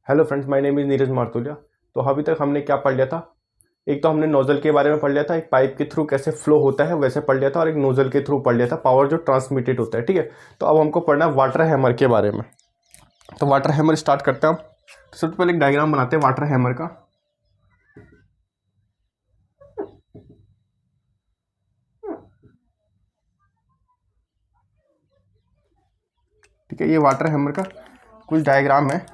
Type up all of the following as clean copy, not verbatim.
Hello friends, my name is Neeraj Martolia. तो अभी तक हमने क्या पढ़ लिया था? एक तो हमने नोजल के बारे में पढ़ लिया था, एक पाइप के थ्रू कैसे फ्लो होता है वैसे पढ़ लिया था, और एक नोजल के थ्रू पढ़ लिया था पावर जो ट्रांसमिटेड होता है। ठीक है, तो अब हमको पढ़ना है वाटर हैमर के बारे में। तो वाटर हैमर स्टार्ट करते हैं हम। तो सबसे पहले एक डायग्राम बनाते हैं वाटर हैमर का। ठीक है, ये वाटर हैमर का कुछ डायग्राम है।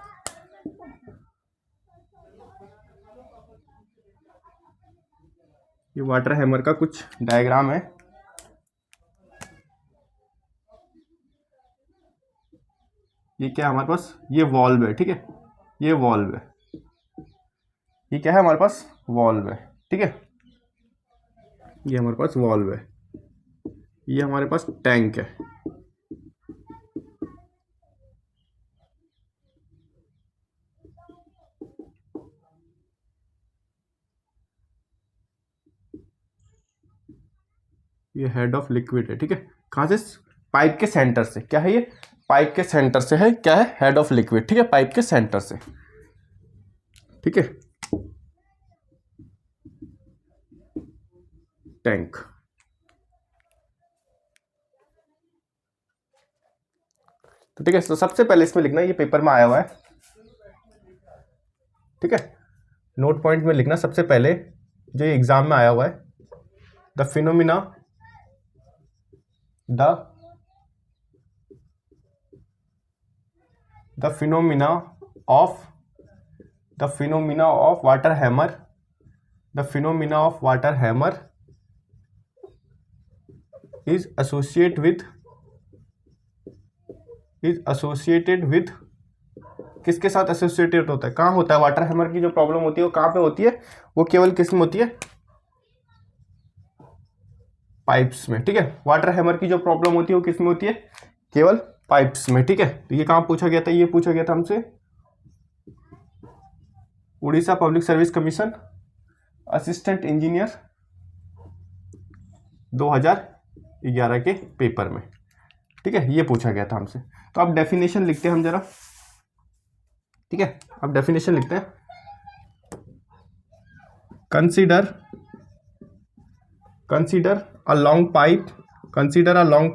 ये वाटर हैमर का कुछ डायग्राम है। ये क्या है हमारे पास? ये वॉल्व है। ठीक है, ये वॉल्व है। ये क्या है हमारे पास? वॉल्व है। ठीक है, ये हमारे पास वॉल्व है। ये हमारे पास टैंक है। ये हेड ऑफ लिक्विड है। ठीक है, कहाँ से? पाइप के सेंटर से। क्या है ये? पाइप के सेंटर से है। क्या है? Head of liquid. ठीक है, पाइप के सेंटर से। ठीक है, टैंक। तो ठीक है, तो सबसे पहले इसमें लिखना, ये पेपर में आया हुआ है। ठीक है, नोट पॉइंट में लिखना सबसे पहले, जो ये एग्जाम में आया हुआ है, the phenomena the the phenomena of the phenomena of water hammer the phenomena of water hammer is associated with किसके साथ एसोसिएटेड होता है? कहाँ होता है? वाटर हैमर की जो प्रॉब्लम होती है वो कहाँ पे होती है? वो केवल किस में होती है? पाइप्स में। ठीक है, वाटर हैमर की जो प्रॉब्लम होती है वो किस में होती है? केवल पाइप्स में। ठीक है, तो ये कहाँ पूछा गया था? ये पूछा गया था हमसे Orissa public service commission assistant engineer 2011 के पेपर में। ठीक है, ये पूछा गया था हमसे। तो अब डेफिनेशन लिखते हैं हम जरा। ठीक है, अब डेफिनेशन लिखते हैं। Consider a long pipe consider a long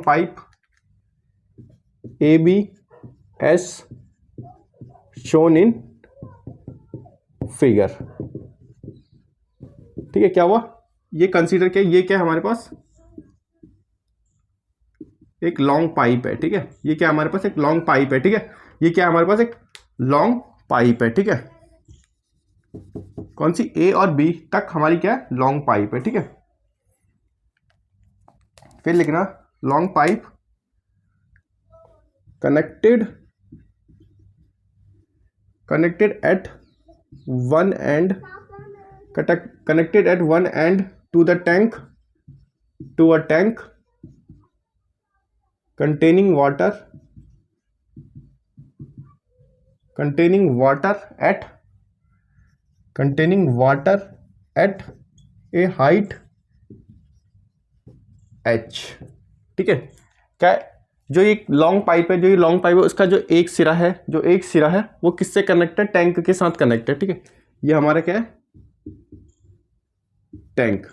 pipe ABS shown in figure। ठीक है, क्या हुआ? ये कंसीडर क्या? ये क्या है हमारे पास? एक लॉन्ग पाइप है। ठीक है, ये क्या हमारे पास? एक लॉन्ग पाइप है। ठीक है, ये क्या हमारे पास? एक लॉन्ग पाइप है। ठीक है, कौन सी? ए और बी तक हमारी क्या है? लॉन्ग पाइप है। ठीक है, फिर लिखना long pipe connected at one end connected at one end to the tank to a tank containing water at a height h। ठीक है, क्या है? जो एक लॉन्ग पाइप है, उसका जो एक सिरा है, वो किससे कनेक्ट है? टैंक के साथ कनेक्ट है। ठीक है, ये हमारा क्या है? टैंक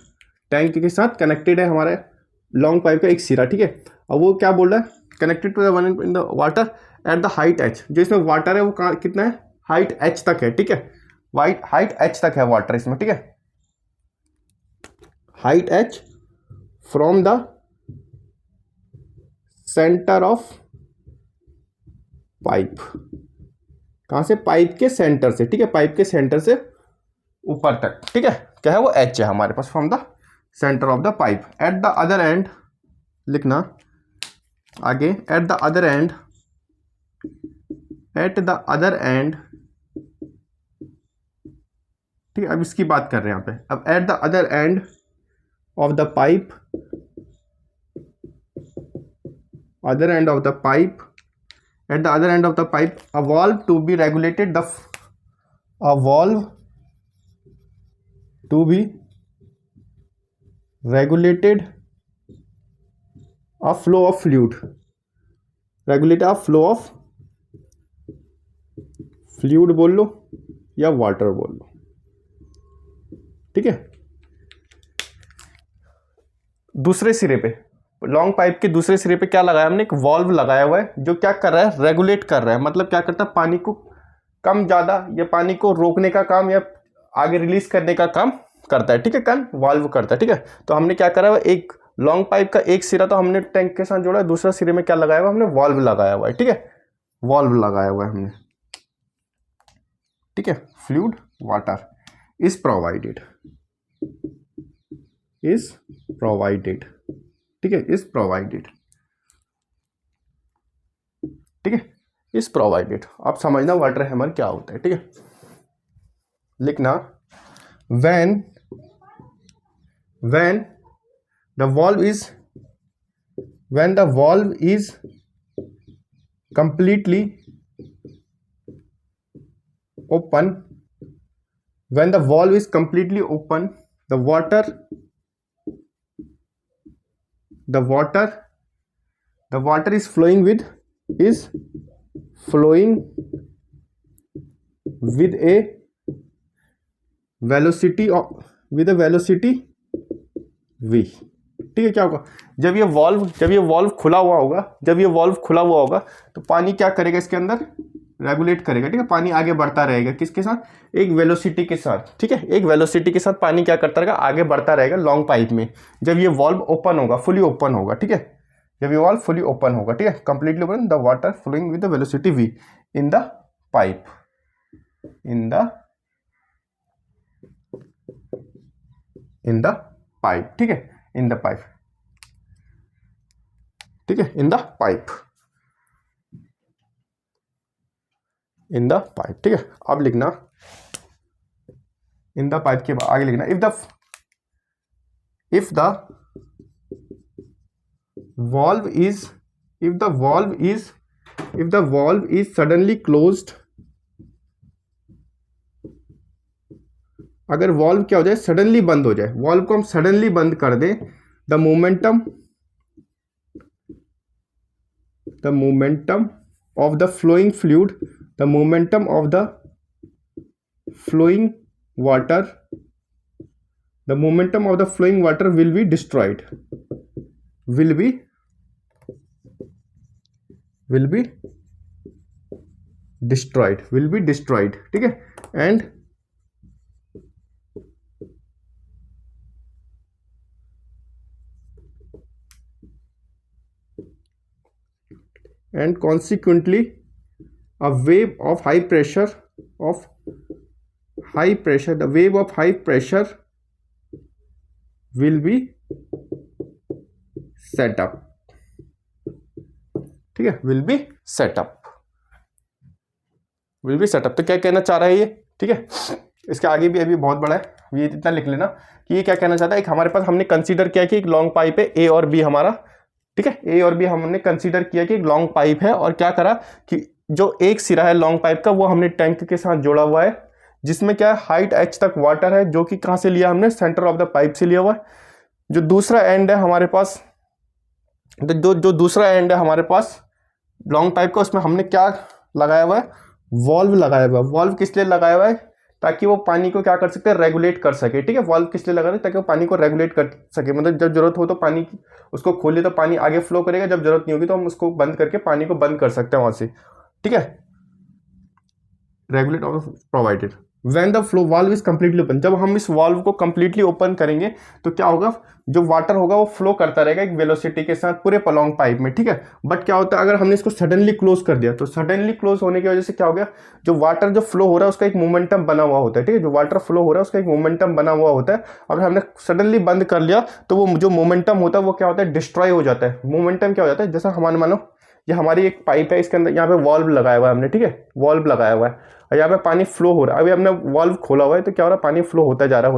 के साथ कनेक्टेड है हमारे लॉन्ग पाइप का एक सिरा। ठीक है, अब वो क्या बोल रहा है? Connected to the one in the water at the height H. जो इसमें वाटर है वो कितना है? हाइट एच तक है। ठीक है, हाइट एच तक है वाटर इसमें। ठीक है, height H from the centre of pipe. कहां से? पाइप के सेंटर से। ठीक है, पाइप के सेंटर से ऊपर तक। ठीक है, क्या है? वो एच है हमारे पास, from the centre of the pipe. At the other end लिखना आगे, एट द अदर एंड। ठीक है, अब इसकी बात कर रहे हैं यहाँ पे। अब eight the other end of the pipe at the other end of the pipe a valve to be regulated a flow of fluid। Regulate of flow of fluid बोल लो या वाटर बोल लो, ठीक है। दूसरे सिरे पे, लॉन्ग पाइप के दूसरे सिरे पे क्या लगाया हमने, एक वॉल्व लगाया हुआ है जो क्या कर रहा है, रेगुलेट कर रहा है। मतलब क्या करता है, पानी को कम ज़्यादा या पानी को रोकने का काम या आगे रिलीज करने का काम करता है, ठीक है। कौन, वाल्व करता है, ठीक है। तो हमने क्या करा हुआ, एक लॉन्ग पाइप का एक सिरा तो हमने टैंक के साथ जोड़ा है, दूसरा सिरे में क्या लगाया हुआ हमने, वाल्व लगाया हुआ है, ठीक है। वाल्व लगाया हुआ है हमने, ठीक है। Fluid water is provided, is provided, ठीक है, इज प्रोवाइडेड, ठीक है, इज प्रोवाइडेड। आप समझना वाटर हैमर क्या होता है, ठीक है। लिखना, when the valve is completely open, when the valve is completely open, the water is flowing with a velocity with A velocity v, ठीक है। क्या होगा, जब ये वॉल्व खुला हुआ होगा, तो पानी क्या करेगा, इसके अंदर रेगुलेट करेगा, ठीक है। पानी आगे बढ़ता रहेगा, किसके साथ, एक वेलोसिटी के साथ, ठीक है। एक वेलोसिटी के साथ पानी क्या करता रहेगा, आगे बढ़ता रहेगा लॉन्ग पाइप में। जब ये वॉल्व ओपन होगा, फुली ओपन होगा, ठीक है, जब ये वॉल्व फुली ओपन होगा, ठीक है, completely open, the water flowing with the velocity v in the pipe, ठीक है, इन द पाइप, ठीक है, इन द पाइप, ठीक है। अब लिखना, इन द पाइप के बाद आगे लिखना, if the valve is suddenly closed, अगर वॉल्व क्या हो जाए, सडनली बंद हो जाए, वॉल्व को हम सडनली बंद कर दें, the momentum of the flowing fluid, the momentum of the flowing water will be destroyed, ठीक है। and consequently a wave of high pressure will be set up, ठीक है, will be set up। तो क्या कहना चाह रहा है ये, ठीक है। इसके आगे भी अभी बहुत बड़ा है, ये इतना लिख लेना कि ये क्या कहना चाहता है। एक हमारे पास हमने कंसीडर किया कि एक लॉन्ग पाइप है, ए और बी हमारा, ठीक है, ए और बी हमने कंसीडर किया कि एक लॉन्ग पाइप है, और क्या करा कि जो एक सिरा है लॉन्ग पाइप का, वो हमने टैंक के साथ जोड़ा हुआ है, जिसमें क्या है, हाइट h तक वाटर है, जो कि कहाँ से लिया हमने, सेंटर ऑफ द पाइप से लिया हुआ है। जो दूसरा एंड है हमारे पास, जो दूसरा एंड है हमारे पास लॉन्ग पाइप का, उसमें हमने क्या लगाया हुआ है, वॉल्व लगाया हुआ है। वॉल्व किस लिए लगाया हुआ है, ताकि वो पानी को क्या कर सकते हैं, रेगुलेट कर सके, ठीक है। वॉल्व किस लिए लगा रहे हैं, ताकि वो पानी को रेगुलेट कर सके, मतलब जब जरूरत हो तो पानी उसको खोले तो पानी आगे फ्लो करेगा, जब जरूरत नहीं होगी तो हम उसको बंद करके पानी को बंद कर सकते हैं वहां से, ठीक है। Regulate of provided when the flow valve is completely open, जब हम इस वाल्व को कंप्लीटली ओपन करेंगे तो क्या होगा, जो वाटर होगा वो फ्लो करता रहेगा एक वेलोसिटी के साथ पूरे लॉन्ग पाइप में, ठीक है। बट क्या होता है, अगर हमने इसको सडनली क्लोज कर दिया, तो सडनली क्लोज होने की वजह से क्या हो गया, जो वाटर जो फ्लो हो रहा है उसका एक मोमेंटम बना हुआ होता है, ठीक है। जो वाटर फ्लो हो रहा है उसका एक मोमेंटम बना हुआ होता है। अगर हमने सडनली बंद कर लिया तो वो जो मोमेंटम होता है वो क्या होता है, डिस्ट्रॉय हो जाता है। मोमेंटम क्या हो जाता है, जैसा हमारे मानो ये हमारी एक पाइप है, इसके अंदर यहाँ पे वॉल्व लगाया हुआ है हमने, ठीक है, वॉल्व लगाया हुआ है, और यहाँ पे पानी फ्लो हो रहा है। अभी हमने वॉल्व खोला हुआ है तो क्या हो रहा है, पानी फ्लो होता जा रहा है।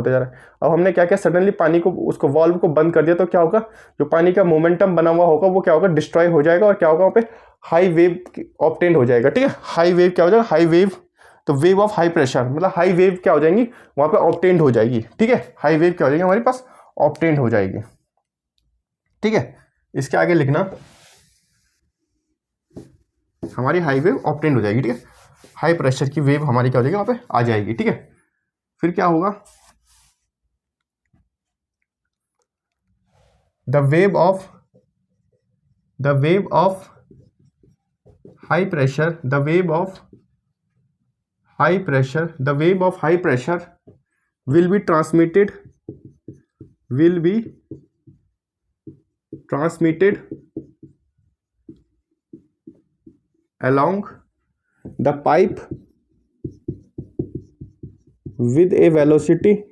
अब हमने क्या किया, सडनली पानी को, उसको वॉल्व को बंद कर दिया, तो क्या होगा, जो पानी का मोमेंटम बना हुआ होगा वो क्या होगा, डिस्ट्रॉय हो जाएगा, और क्या होगा, वहाँ पे हाई वेव ऑब्टेन हो जाएगा, ठीक है। हाई वेव क्या हो जाएगा, हाई वेव, तो वेव ऑफ हाई प्रेशर, मतलब हाई वेव क्या हो जाएंगी, वहाँ पे ऑब्टेन हो जाएगी, ठीक है। हाई वेव क्या हो जाएगी हमारे पास, ऑब्टेन हो जाएगी, ठीक है। इसके आगे लिखना, हमारी हाई वेव ऑब्टेन हो जाएगी, ठीक है। हाई प्रेशर की वेव हमारी क्या हो जाएगी, वहाँ पे आ जाएगी, ठीक है। फिर क्या होगा, the wave of high pressure, the wave of high pressure will be transmitted along the pipe with a velocity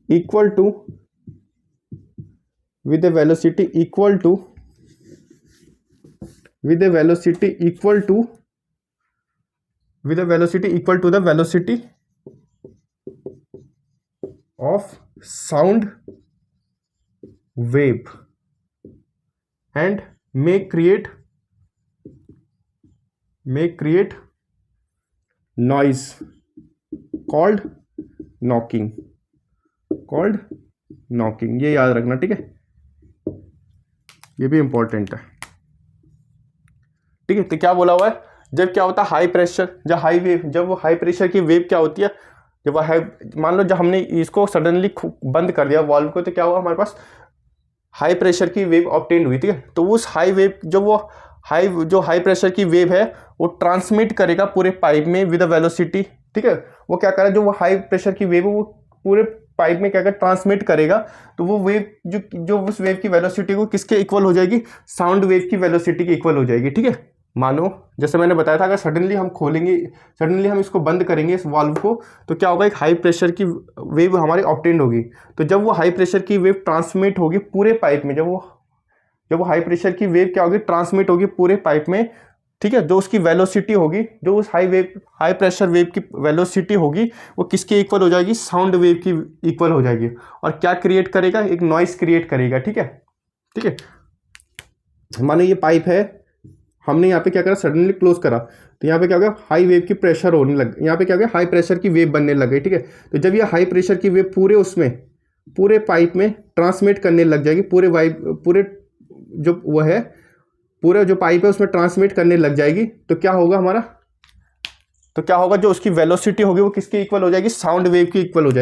equal to the velocity of sound wave and may create noise called knocking, ये याद रखना, ठीक है। ये भी important है, ठीक है। तो क्या बोला हुआ है, जब क्या होता है हाई प्रेशर, जब वो हाई प्रेशर की वेव क्या होती है, जब वो हाई, मान लो जब हमने इसको सडनली बंद कर दिया वाल्व को, तो क्या हुआ, हमारे पास हाई प्रेशर की वेव ऑब्टेन हुई, ठीक है। तो उस हाई वेव, जो हाई प्रेशर की वेव है वो ट्रांसमिट करेगा पूरे पाइप में विद वेलोसिटी, ठीक है। वो क्या करेगा, जो वो हाई प्रेशर की वेव है वो पूरे पाइप में क्या कर ट्रांसमिट करेगा, तो वो वेव जो उस वेव की वेलोसिटी को किसके इक्वल हो जाएगी, साउंड वेव की वेलोसिटी के इक्वल हो जाएगी, ठीक है। मानो जैसे मैंने बताया था, अगर सडनली हम इसको बंद करेंगे इस वाल्व को, तो क्या होगा, एक हाई प्रेशर की वेव हमारी ऑब्टेन होगी। तो जब वो हाई प्रेशर की वेव ट्रांसमिट होगी पूरे पाइप में, जब वो हाई प्रेशर की वेव क्या होगी, ट्रांसमिट होगी पूरे पाइप में, ठीक है। जो उसकी वेलोसिटी होगी, जो उस हाई प्रेशर वेव की वेलोसिटी होगी, वो किसके इक्वल हो जाएगी, साउंड वेव की इक्वल हो जाएगी। और क्या क्रिएट करेगा, एक नॉइस क्रिएट करेगा, ठीक है। मानो ये पाइप है, हमने यहाँ पे क्या करा, सडनली क्लोज करा, तो यहाँ पे क्या हो गया, हाई वेव की प्रेशर होने लग, यहाँ पे क्या हो गया, हाई प्रेशर की वेव बनने लग गई, ठीक है। तो जब ये हाई प्रेशर की वेव पूरे पाइप में ट्रांसमिट करने लग जाएगी, पूरा जो पाइप है उसमें ट्रांसमिट करने लग जाएगी, तो क्या होगा जो उसकी वेलोसिटी होगी वो किसके इक्वल हो जाएगी, साउंड वेव की इक्वल हो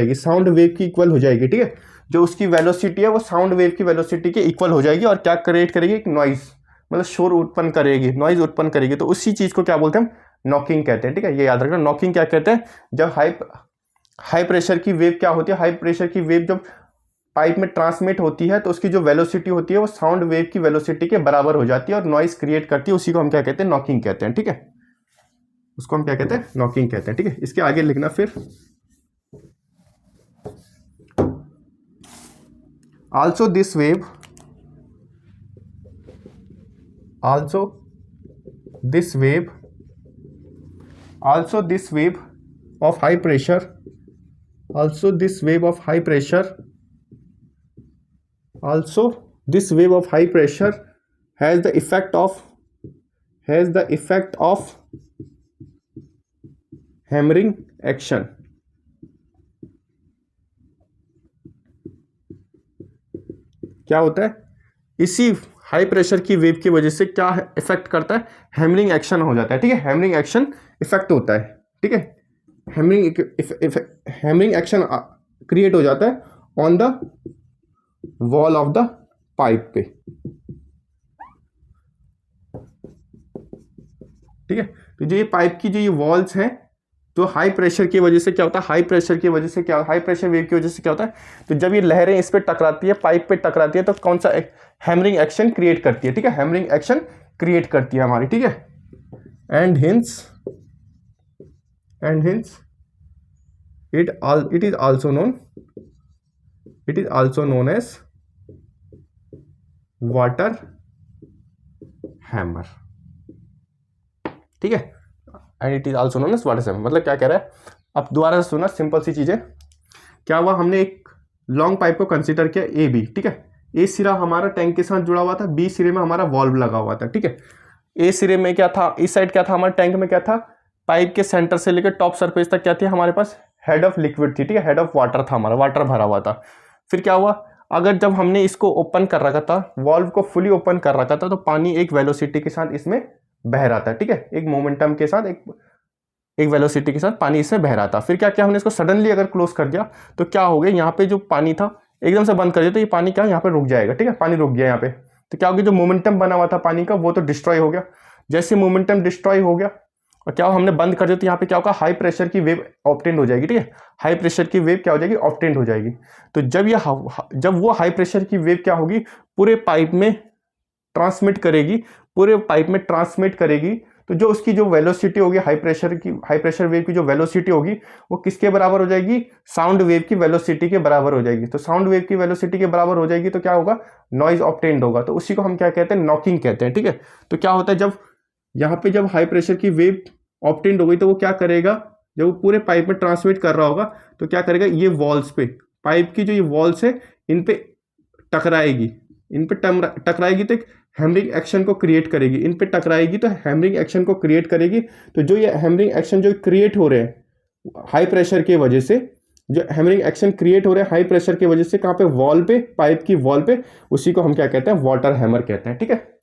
जाएगी, ठीक है। जो उसकी वेलोसिटी है वो साउंड वेव की वेलोसिटी के इक्वल हो जाएगी, और क्या क्रिएट करेगी, एक नॉइस, मतलब शोर उत्पन्न करेगी, नॉइज उत्पन्न करेगी। तो उसी चीज को क्या बोलते हैं, नॉकिंग कहते हैं, ठीक है। ये याद रखना, नॉकिंग क्या कहते हैं, जब हाई प्रेशर की वेव क्या होती है, हाई प्रेशर की वेव जब पाइप में ट्रांसमिट होती है तो उसकी जो वेलोसिटी होती है वो साउंड वेव की वेलोसिटी के बराबर हो जाती है और नॉइस क्रिएट करती है। उसी को हम क्या कहते हैं, नॉकिंग कहते हैं, ठीक है। उसको हम क्या कहते हैं, नॉकिंग कहते हैं, ठीक है। इसके आगे लिखना फिर, also this wave of high pressure has the effect of hammering action, क्या होता है, इसी हाई प्रेशर की वेव की वजह से क्या इफेक्ट करता है, हैमरिंग एक्शन हो जाता है, ठीक है। हैमरिंग एक्शन इफेक्ट होता है, ठीक है। हैमरिंग एक्शन क्रिएट हो जाता है on the wall of the pipe पे, ठीक है। तो जो ये पाइप की जो ये वॉल्स हैं, तो हाई प्रेशर की वजह से क्या होता है, हाई प्रेशर वेव की वजह से क्या होता है, तो जब ये लहरें इस पे टकराती है, पाइप पे टकराती है, तो कौन सा हैमरिंग एक्शन क्रिएट करती है, ठीक है। हैमरिंग एक्शन क्रिएट करती है हमारी, ठीक है। And hence it is also known as water hammer, ठीक है। And it is also known as water hammer, मतलब क्या कह रहा है, अब दोबारा से सुना, सिंपल सी चीज है। क्या हुआ, हमने एक लॉन्ग पाइप को कंसीडर किया ए बी, ठीक है। ए सिरा हमारा टैंक के साथ जुड़ा हुआ था, बी सिरे में हमारा वॉल्व लगा हुआ था, ठीक है। ए सिरे में क्या था, इस साइड क्या था, हमारे टैंक में क्या था, पाइप के सेंटर से लेकर टॉप सरफेस तक क्या थी हमारे पास, हेड ऑफ लिक्विड थी, ठीक है। हेड ऑफ वाटर था हमारा, वाटर भरा हुआ था। फिर क्या हुआ, अगर जब हमने इसको ओपन कर रखा था, वॉल्व को फुली ओपन कर रखा था, तो पानी एक वेलोसिटी के साथ इसमें बह रहा था, ठीक है, एक मोमेंटम के साथ, एक वेलोसिटी के साथ पानी इसमें बह रहा था। फिर क्या किया हमने, इसको सडनली अगर क्लोज कर दिया तो क्या हो गया, यहाँ पे जो पानी था एकदम से बंद कर दिया तो ये पानी क्या यहाँ पे रुक जाएगा, ठीक है, पानी रुक गया यहाँ पे। तो क्या हो गया, जो मोमेंटम बना हुआ था पानी का वो तो डिस्ट्रॉय हो गया। जैसे मोमेंटम डिस्ट्रॉय हो गया और क्या हमने बंद कर दिया तो यहाँ पे क्या होगा, हाई प्रेशर की वेव ऑब्टेंड हो जाएगी, ठीक है, हाई प्रेशर की वेव क्या हो जाएगी, ऑब्टेंड हो जाएगी। तो जब वो हाई प्रेशर की वेव क्या होगी, पूरे पाइप में ट्रांसमिट करेगी, पूरे पाइप में ट्रांसमिट करेगी, तो जो उसकी जो वेलोसिटी होगी, हाई प्रेशर वेव की जो वेलोसिटी होगी वो किसके बराबर हो जाएगी, साउंड वेव की वेलोसिटी के बराबर हो जाएगी। तो साउंड वेव की वेलोसिटी के बराबर हो जाएगी तो क्या होगा, नॉइज ऑब्टेंड होगा। तो उसी को हम क्या कहते हैं, नॉकिंग कहते हैं, ठीक है। तो क्या होता है, जब यहाँ पे जब हाई प्रेशर की वेव ऑब्टेंड हो गई तो वो क्या करेगा, जब वो पूरे पाइप में ट्रांसमिट कर रहा होगा तो क्या करेगा, ये वॉल्स पे, पाइप की जो ये वॉल्स है इन पे टकराएगी, इन पे टकराएगी तो एक हैमरिंग एक्शन को क्रिएट करेगी, इन पे टकराएगी तो हैमरिंग एक्शन को क्रिएट करेगी। तो जो ये हैमरिंग एक्शन जो क्रिएट हो रहे हैं हाई प्रेशर के वजह से, जो हैमरिंग एक्शन क्रिएट हो रहे हैं हाई प्रेशर की वजह से, कहाँ पे, वॉल पे, पाइप की वॉल पे, उसी को हम क्या कहते हैं, वाटर हैमर कहते हैं, ठीक है,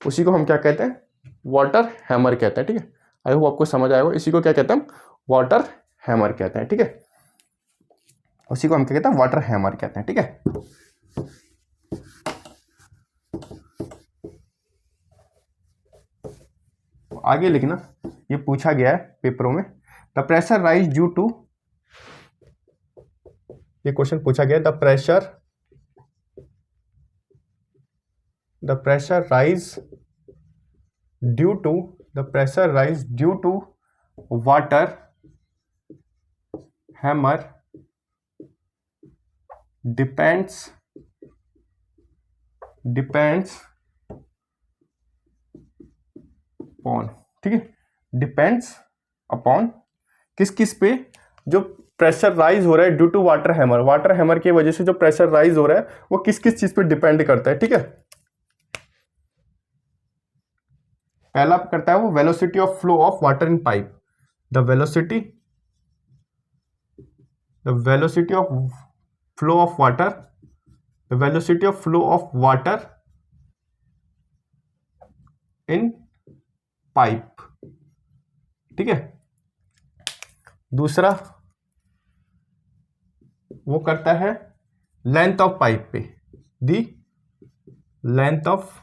उसी को हम क्या कहते हैं, वाटर हैमर कहते हैं, ठीक है। आई होप आपको समझ आएगा, इसी को क्या कहते हैं, वाटर हैमर कहते हैं, ठीक है, उसी को हम क्या कहते हैं, वाटर हैमर कहते हैं, ठीक है। आगे लिखना, ये पूछा गया है पेपरों में, the pressure rise due to, ये क्वेश्चन पूछा गया, the pressure rise due to water hammer depends upon, ठीक है, डिपेंड्स अपॉन किस पे, जो प्रेशर राइज हो रहा है ड्यू टू वाटर हैमर की वजह से जो प्रेशर राइज हो रहा है वो किस चीज पे डिपेंड करता है, ठीक है। पहला करता है वो velocity of flow of water in pipe, the velocity of flow of water, the velocity of flow of water in pipe, ठीक है। दूसरा वो करता है लेंथ ऑफ पाइप पे, दी लेंथ ऑफ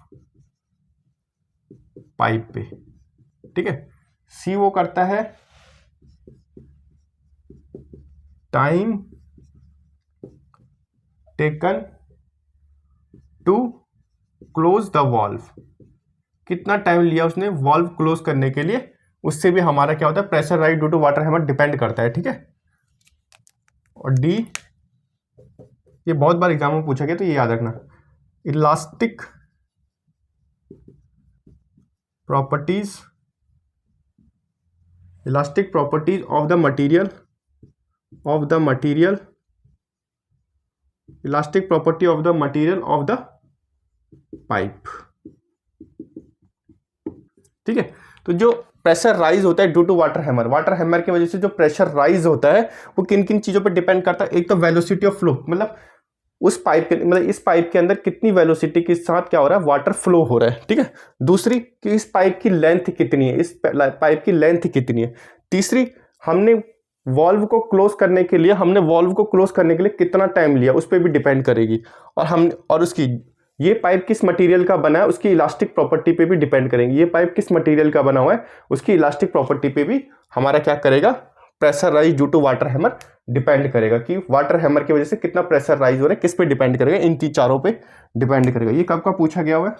पाइप पे, ठीक है। सी वो करता है time taken to close the valve, कितना टाइम लिया उसने वॉल्व क्लोज करने के लिए, उससे भी हमारा क्या होता है, pressure rise due to water hammer depend करता है, ठीक है। और डी, ये बहुत बार एग्जाम में पूछा गया तो ये याद रखना, elastic properties of the material, elastic property of the material of the pipe, ठीक है। तो जो प्रेशर राइज होता है ड्यू टू वाटर हैमर की वजह से जो प्रेशर राइज होता है वो किन किन चीजों पर डिपेंड करता है, एक तो वेलोसिटी ऑफ फ्लो, मतलब उस पाइप के, मतलब इस पाइप के अंदर कितनी वेलोसिटी के साथ क्या हो रहा है, वाटर फ्लो हो रहा है, ठीक है। दूसरी कि इस पाइप की लेंथ कितनी है, इस पाइप की लेंथ कितनी है। तीसरी, हमने वॉल्व को क्लोज करने के लिए कितना टाइम लिया, उस पर भी डिपेंड करेगी। और उसकी, ये पाइप किस मटेरियल का बना है उसकी इलास्टिक प्रॉपर्टी पे भी डिपेंड करेंगे, ये पाइप किस मटेरियल का बना हुआ है उसकी इलास्टिक प्रॉपर्टी पे भी हमारा क्या करेगा, pressure rise due to water hammer depend करेगा, कि वाटर हैमर की वजह से कितना प्रेशर राइज हो रहा है, किस पे डिपेंड करेगा, इन चारों पे डिपेंड करेगा। ये कब का पूछा गया हुआ है,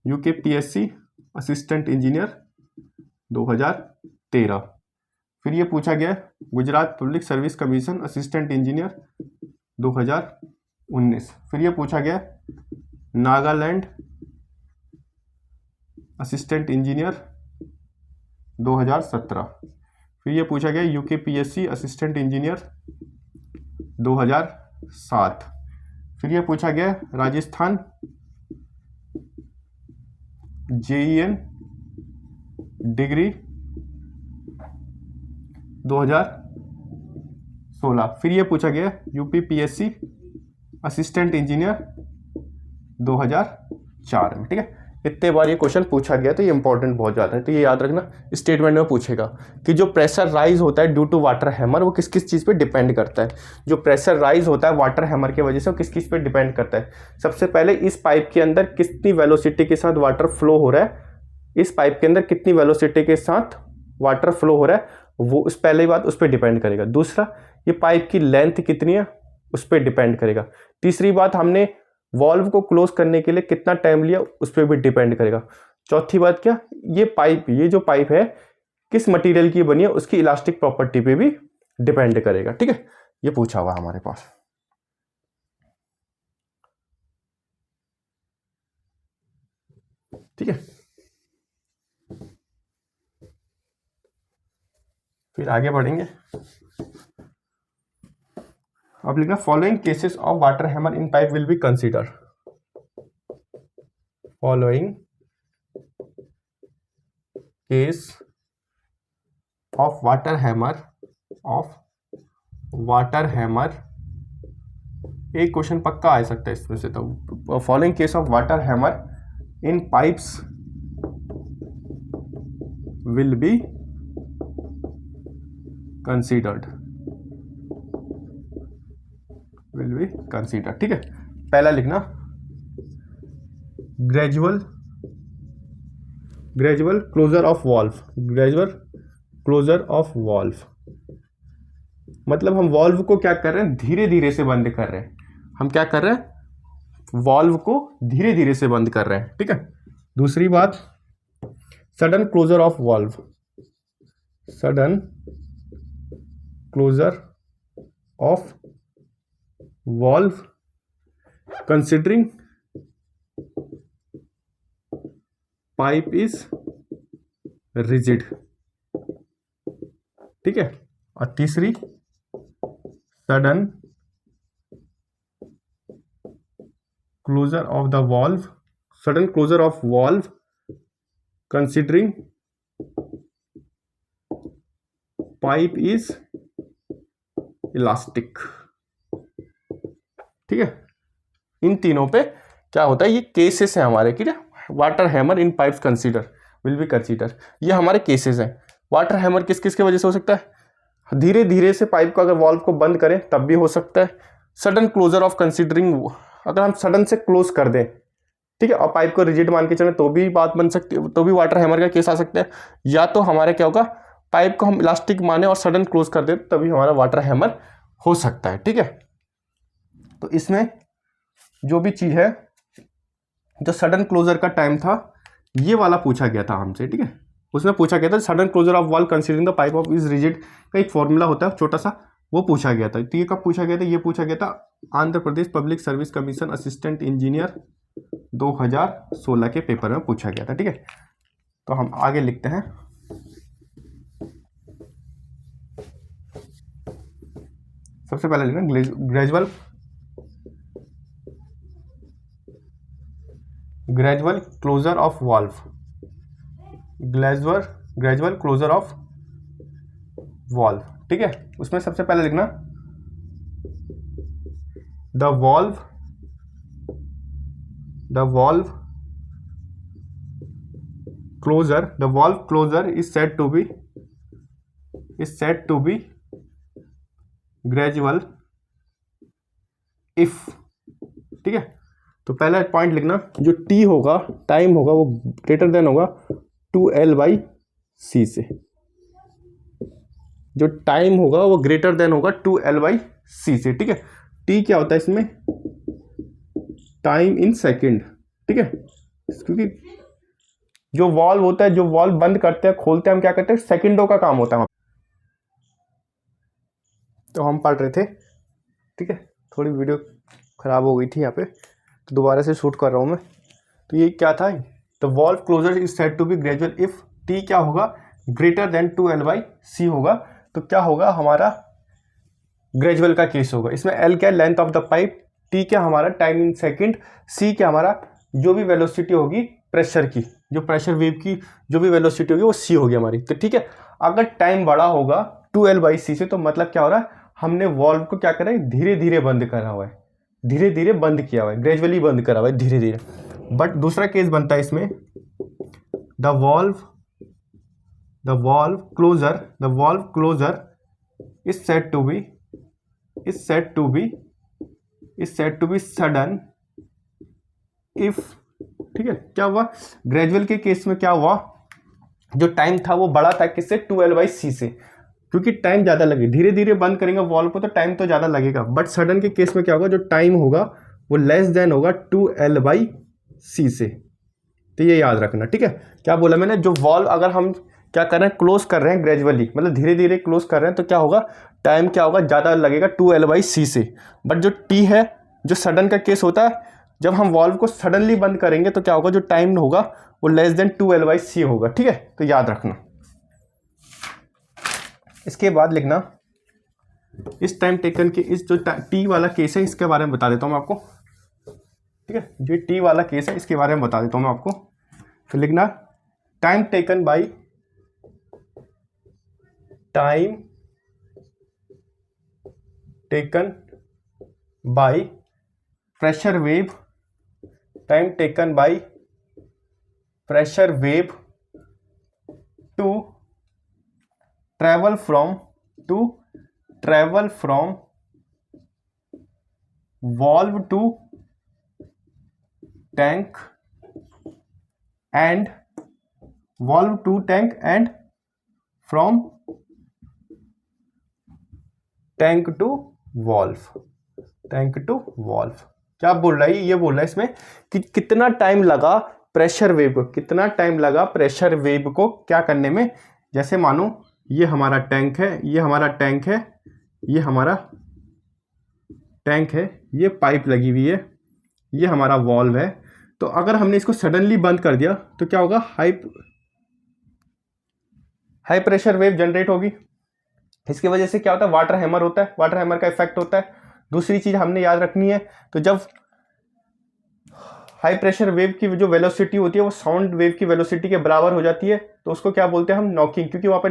यूकेपीएससी असिस्टेंट इंजीनियर 2013। फिर ये पूछा गया Gujarat public service commission assistant engineer 2019। फिर ये पूछा गया नागालैंड असिस्टेंट इंजीनियर 2017। फिर ये पूछा गया यूकेपीएससी असिस्टेंट इंजीनियर 2007। फिर ये पूछा गया राजस्थान जेईएन डिग्री 2016। फिर ये पूछा गया यूपीपीएससी असिस्टेंट इंजीनियर 2004 में। ठीक है, इतने बार ये क्वेश्चन पूछा गया तो ये इंपॉर्टेंट बहुत ज़्यादा है, तो ये याद रखना। स्टेटमेंट में पूछेगा कि जो प्रेशर राइज होता है ड्यू टू वाटर हैमर वो किस किस चीज़ पे डिपेंड करता है। जो प्रेशर राइज होता है वाटर हैमर की वजह से वो किस किस पे डिपेंड करता है। सबसे पहले इस पाइप के अंदर कितनी वेलोसिटी के साथ वाटर फ्लो हो रहा है, इस पाइप के अंदर कितनी वेलोसिटी के साथ वाटर फ्लो हो रहा है, वो उस पहली बात उस पर डिपेंड करेगा। दूसरा, ये पाइप की लेंथ कितनी है उस पर डिपेंड करेगा। तीसरी बात, हमने वॉल्व को क्लोज करने के लिए कितना टाइम लिया उस पर भी डिपेंड करेगा। चौथी बात क्या, ये जो पाइप है किस मटेरियल की बनी है उसकी इलास्टिक प्रॉपर्टी पे भी डिपेंड करेगा। ठीक है, ये पूछा हुआ हमारे पास। ठीक है, फिर आगे बढ़ेंगे। अब लिखना following cases of water hammer in pipe will be consider. Following case of water hammer, एक क्वेश्चन पक्का आ सकता है इसमें से। तो following case of water hammer in pipes will be considered. ठीक है, पहला लिखना ग्रेजुअल क्लोजर ऑफ वॉल्व, मतलब हम वॉल्व को क्या कर रहे हैं, धीरे धीरे से बंद कर रहे हैं। हम क्या कर रहे हैं, वॉल्व को धीरे धीरे से बंद कर रहे हैं। ठीक है, दूसरी बात, sudden closure of valve considering pipe is rigid. ठीक है, और तीसरी, sudden closure of valve considering pipe is elastic. ठीक है, इन तीनों पे क्या होता है, ये केसेस हैं हमारे कि water hammer in pipes will be consider. ये हमारे केसेस हैं। वाटर हैमर किस किस की वजह से हो सकता है, धीरे धीरे से पाइप को अगर वॉल्व को बंद करें तब भी हो सकता है। सडन क्लोजर ऑफ कंसीडरिंग, अगर हम सडन से क्लोज कर दें, ठीक है, और पाइप को रिजिड मान के चलें तो भी बात बन सकती है, तो भी वाटर हैमर का केस आ सकता है। या तो हमारे क्या होगा, पाइप को हम इलास्टिक माने और सडन क्लोज कर दें तभी हमारा वाटर हैमर हो सकता है। ठीक है, तो इसमें जो भी चीज़ है, जो सडन क्लोजर का टाइम था ये वाला पूछा गया था हमसे। ठीक है, उसमें पूछा गया था sudden closure of valve considering the pipe of is rigid का एक फॉर्मूला होता है छोटा सा, वो पूछा गया था। तो ये कब पूछा गया था, ये पूछा गया था Andhra Pradesh public service commission assistant engineer 2016 के पेपर में पूछा गया था। ठीक है, तो हम आगे लिखते हैं। सबसे पहले लिखना gradual closure of valve, gradual closure of valve. ठीक है, उसमें सबसे पहले लिखना the valve closure is said to be gradual if. ठीक है, तो पहला पॉइंट लिखना, जो टी होगा, टाइम होगा, वो ग्रेटर देन होगा 2L/C से। जो टाइम होगा वो ग्रेटर देन होगा 2L/C से। ठीक है, टी क्या होता है इसमें, टाइम इन सेकंड। ठीक है, क्योंकि जो वॉल्व होता है, जो वॉल्व बंद करते हैं खोलते हैं, हम क्या करते हैं, सेकंडों का काम होता है। तो हम पढ़ रहे थे, ठीक है, थोड़ी वीडियो खराब हो गई थी यहाँ पे, तो दोबारा से शूट कर रहा हूँ मैं। तो ये क्या था, the valve closure is said to be gradual if T क्या होगा, ग्रेटर देन 2L/C होगा। तो क्या होगा, हमारा ग्रेजुअल का केस होगा। इसमें L क्या, length of the pipe, T क्या हमारा टाइम इन सेकंड, C क्या हमारा जो भी वेलोसिटी होगी प्रेशर की, जो प्रेशर वेव की जो भी वेलोसिटी होगी वो C होगी हमारी। तो ठीक है, अगर टाइम बड़ा होगा 2L/C से, तो मतलब क्या हो रहा है, हमने वॉल्व को क्या करा है, धीरे धीरे बंद करा हुआ है। धीरे धीरे बंद किया हुआ है, ग्रेजुअली बंद करा हुआ है धीरे धीरे। बट दूसरा केस बनता है इसमें, the valve closure is said to be sudden if, ठीक है। क्या हुआ ग्रेजुअल के केस में, क्या हुआ, जो टाइम था वो बड़ा था किससे, 2L/c से, क्योंकि टाइम ज़्यादा लगे, धीरे धीरे बंद करेंगे वॉल्व को तो टाइम तो ज़्यादा लगेगा। बट सडन के केस में क्या होगा, जो टाइम होगा वो लेस देन होगा 2L/c से। तो ये याद रखना, ठीक है। क्या बोला मैंने, जो वॉल्व अगर हम क्या कर रहे हैं, क्लोज कर रहे हैं ग्रेजुअली, मतलब धीरे धीरे क्लोज कर रहे हैं, तो क्या होगा, टाइम क्या होगा, ज़्यादा लगेगा 2L/c से। बट जो टी है, जो सडन का केस होता है, जब हम वॉल्व को सडनली बंद करेंगे तो क्या होगा, जो टाइम होगा वो लेस देन 2L/c होगा, ठीक है। तो याद रखना। इसके बाद लिखना, इस टाइम टेकन के, इस जो टी वाला केस है इसके बारे में बता देता हूँ मैं आपको, ठीक है। जो टी वाला केस है इसके बारे में बता देता हूँ मैं आपको। फिर लिखना, time taken by pressure wave, time taken by pressure wave to travel from valve to tank and from tank to valve. क्या बोल रहा है, ये बोल रहा है इसमें कि कितना टाइम लगा प्रेशर वेव को क्या करने में। जैसे मानो ये हमारा टैंक है, ये हमारा टैंक है, ये पाइप लगी हुई है, ये हमारा वॉल्व है। तो अगर हमने इसको सडनली बंद कर दिया तो क्या होगा, हाई प्रेशर वेव जनरेट होगी। इसकी वजह से क्या होता है, वाटर हैमर होता है, वाटर हैमर का इफेक्ट होता है। दूसरी चीज हमने याद रखनी है, तो जब हाई प्रेशर वेव की जो वेलोसिटी होती है वो साउंड वेव की वेलोसिटी के बराबर हो जाती है, तो उसको क्या बोलते हैं हम, नॉकिंग, क्योंकि वहां पर